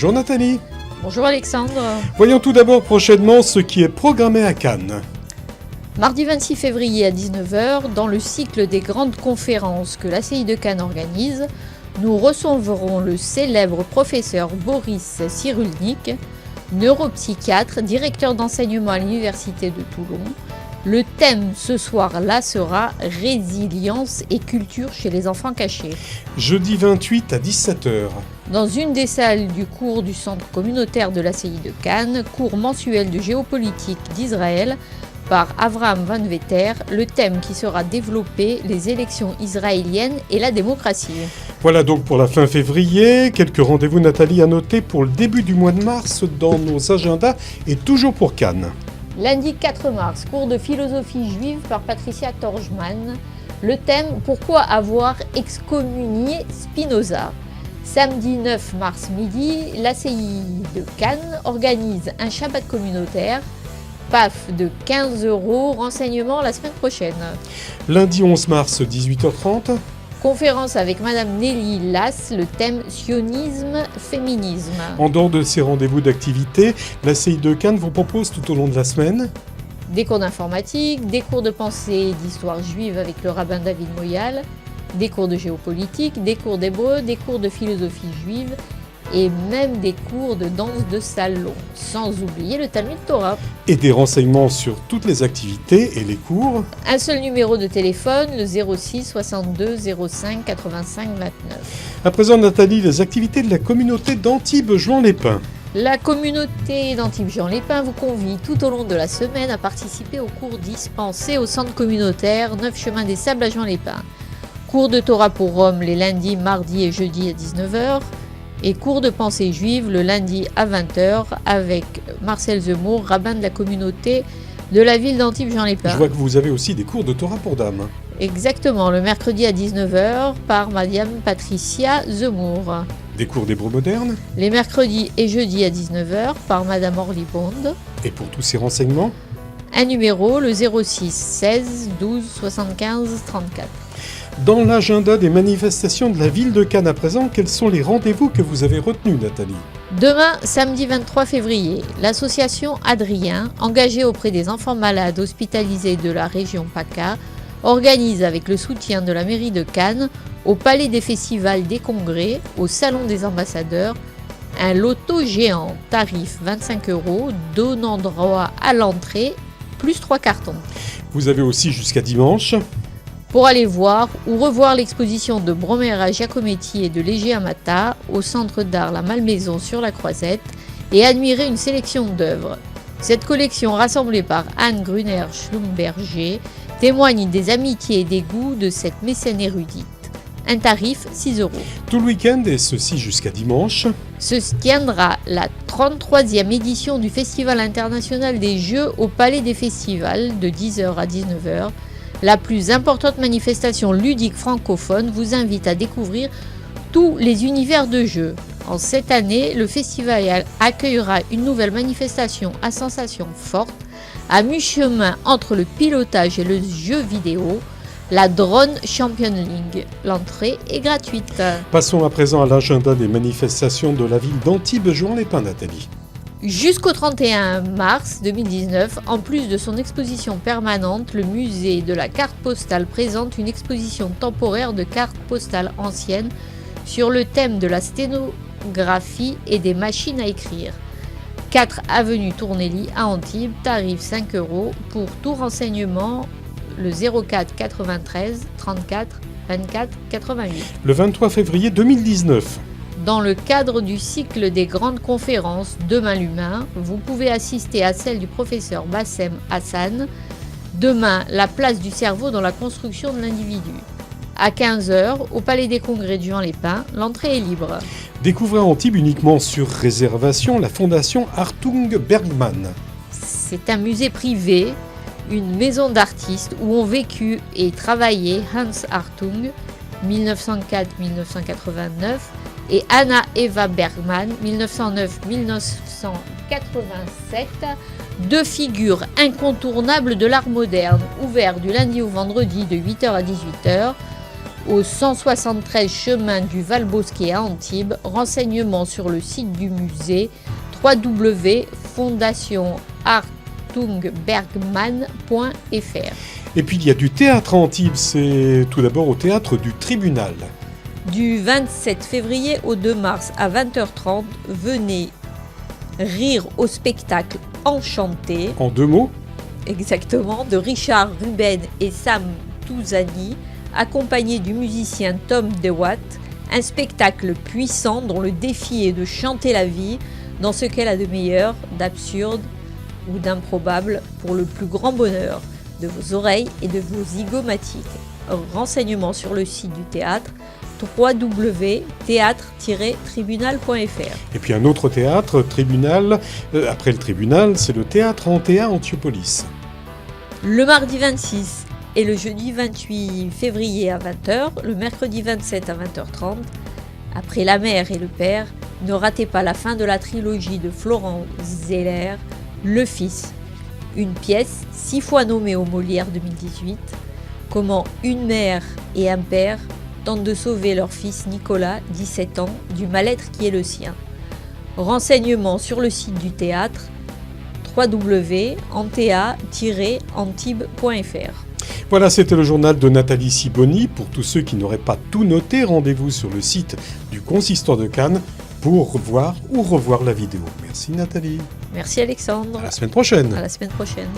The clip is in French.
Bonjour Nathalie. Bonjour Alexandre. Voyons tout d'abord prochainement ce qui est programmé à Cannes. Mardi 26 février à 19h, dans le cycle des grandes conférences que l'ACI de Cannes organise, nous recevrons le célèbre professeur Boris Cyrulnik, neuropsychiatre, directeur d'enseignement à l'Université de Toulon. Le thème ce soir-là sera « Résilience et culture chez les enfants cachés ». Jeudi 28 à 17h. Dans une des salles du cours du centre communautaire de l'ACI de Cannes, cours mensuel de géopolitique d'Israël, par Avraham Van Vetter, le thème qui sera développé, les élections israéliennes et la démocratie. Voilà donc pour la fin février. Quelques rendez-vous Nathalie à noter pour le début du mois de mars dans nos agendas et toujours pour Cannes. Lundi 4 mars, cours de philosophie juive par Patricia Torjman. Le thème « Pourquoi avoir excommunié Spinoza ?» Samedi 9 mars midi, l'ACI de Cannes organise un Shabbat communautaire. PAF de 15 €, renseignements la semaine prochaine. Lundi 11 mars, 18h30. Conférence avec Madame Nelly Lass, le thème sionisme, féminisme. En dehors de ces rendez-vous d'activité, l'ACI de Cannes vous propose tout au long de la semaine des cours d'informatique, des cours de pensée et d'histoire juive avec le rabbin David Moyal, des cours de géopolitique, des cours d'hébreu, des cours de philosophie juive et même des cours de danse de salon, sans oublier le Talmud Torah. Et des renseignements sur toutes les activités et les cours. Un seul numéro de téléphone, le 06 62 05 85 29. À présent Nathalie, les activités de la communauté d'Antibes-Juan-les-Pins. La communauté d'Antibes-Juan-les-Pins vous convie tout au long de la semaine à participer aux cours dispensés au centre communautaire 9 chemin des Sables à Juan-les-Pins. Cours de Torah pour Rome les lundis, mardis et jeudis à 19h. Et cours de pensée juive le lundi à 20h avec Marcel Zemmour, rabbin de la communauté de la ville d'Antibes-Juan-les-Pins. Je vois que vous avez aussi des cours de Torah pour dames. Exactement, le mercredi à 19h par Madame Patricia Zemmour. Des cours d'hébreu moderne. Les mercredis et jeudis à 19h par Madame Orly Bond. Et pour tous ces renseignements, un numéro, le 06 16 12 75 34. Dans l'agenda des manifestations de la ville de Cannes à présent, quels sont les rendez-vous que vous avez retenus, Nathalie ? Demain, samedi 23 février, l'association Adrien, engagée auprès des enfants malades hospitalisés de la région PACA, organise avec le soutien de la mairie de Cannes, au Palais des Festivals des Congrès, au Salon des Ambassadeurs, un loto géant, tarif 25 €, donnant droit à l'entrée, plus 3 cartons. Vous avez aussi jusqu'à dimanche pour aller voir ou revoir l'exposition de Bromera Giacometti et de Léger Amata au Centre d'art La Malmaison sur la Croisette et admirer une sélection d'œuvres. Cette collection rassemblée par Anne Gruner-Schlumberger témoigne des amitiés et des goûts de cette mécène érudite. Un tarif 6 €. Tout le week-end et ceci jusqu'à dimanche se tiendra la 33e édition du Festival international des Jeux au Palais des Festivals de 10h à 19h. La plus importante manifestation ludique francophone vous invite à découvrir tous les univers de jeux. En cette année, le festival accueillera une nouvelle manifestation à sensations fortes, à mi-chemin entre le pilotage et le jeu vidéo, la Drone Champion League. L'entrée est gratuite. Passons à présent à l'agenda des manifestations de la ville d'Antibes-Juan-les-Pins, Nathalie. Jusqu'au 31 mars 2019, en plus de son exposition permanente, le musée de la carte postale présente une exposition temporaire de cartes postales anciennes sur le thème de la sténographie et des machines à écrire. 4 avenue Tournelli à Antibes, tarif 5 €. Pour tout renseignement, le 04 93 34 24 88. Le 23 février 2019. Dans le cadre du cycle des grandes conférences Demain l'humain, vous pouvez assister à celle du professeur Bassem Hassan, Demain, la place du cerveau dans la construction de l'individu. À 15h, au Palais des Congrès de Juan-les-Pins, l'entrée est libre. Découvrez à Antibes uniquement sur réservation la fondation Hartung Bergman. C'est un musée privé, une maison d'artistes où ont vécu et travaillé Hans Hartung, 1904-1989, et Anna Eva Bergman, 1909-1987, deux figures incontournables de l'art moderne, ouvert du lundi au vendredi de 8h à 18h, au 173 chemin du Val-Bosquet à Antibes. Renseignements sur le site du musée www.fondationartungbergman.fr. Et puis il y a du théâtre à Antibes, c'est tout d'abord au théâtre du Tribunal. Du 27 février au 2 mars à 20h30, venez rire au spectacle Enchanté. En 2 mots, Exactement, de Richard Ruben et Sam Touzani, accompagné du musicien Tom DeWatt, un spectacle puissant dont le défi est de chanter la vie dans ce qu'elle a de meilleur, d'absurde ou d'improbable pour le plus grand bonheur de vos oreilles et de vos zygomatiques. Renseignements sur le site du théâtre www.théâtre-tribunal.fr. et puis un autre théâtre, Tribunal, après le Tribunal, c'est le théâtre Antea Antiopolis. Le mardi 26 et le jeudi 28 février à 20h, le mercredi 27 à 20h30, après La Mère et le Père, ne ratez pas la fin de la trilogie de Florent Zeller, Le Fils, une pièce 6 fois nommée au Molière 2018, comment une mère et un père tentent de sauver leur fils Nicolas, 17 ans, du mal-être qui est le sien. Renseignements sur le site du théâtre www.antea-antibes.fr. Voilà, c'était le journal de Nathalie Siboni. Pour tous ceux qui n'auraient pas tout noté, rendez-vous sur le site du Consistoire de Cannes pour voir ou revoir la vidéo. Merci Nathalie. Merci Alexandre. À la semaine prochaine. À la semaine prochaine.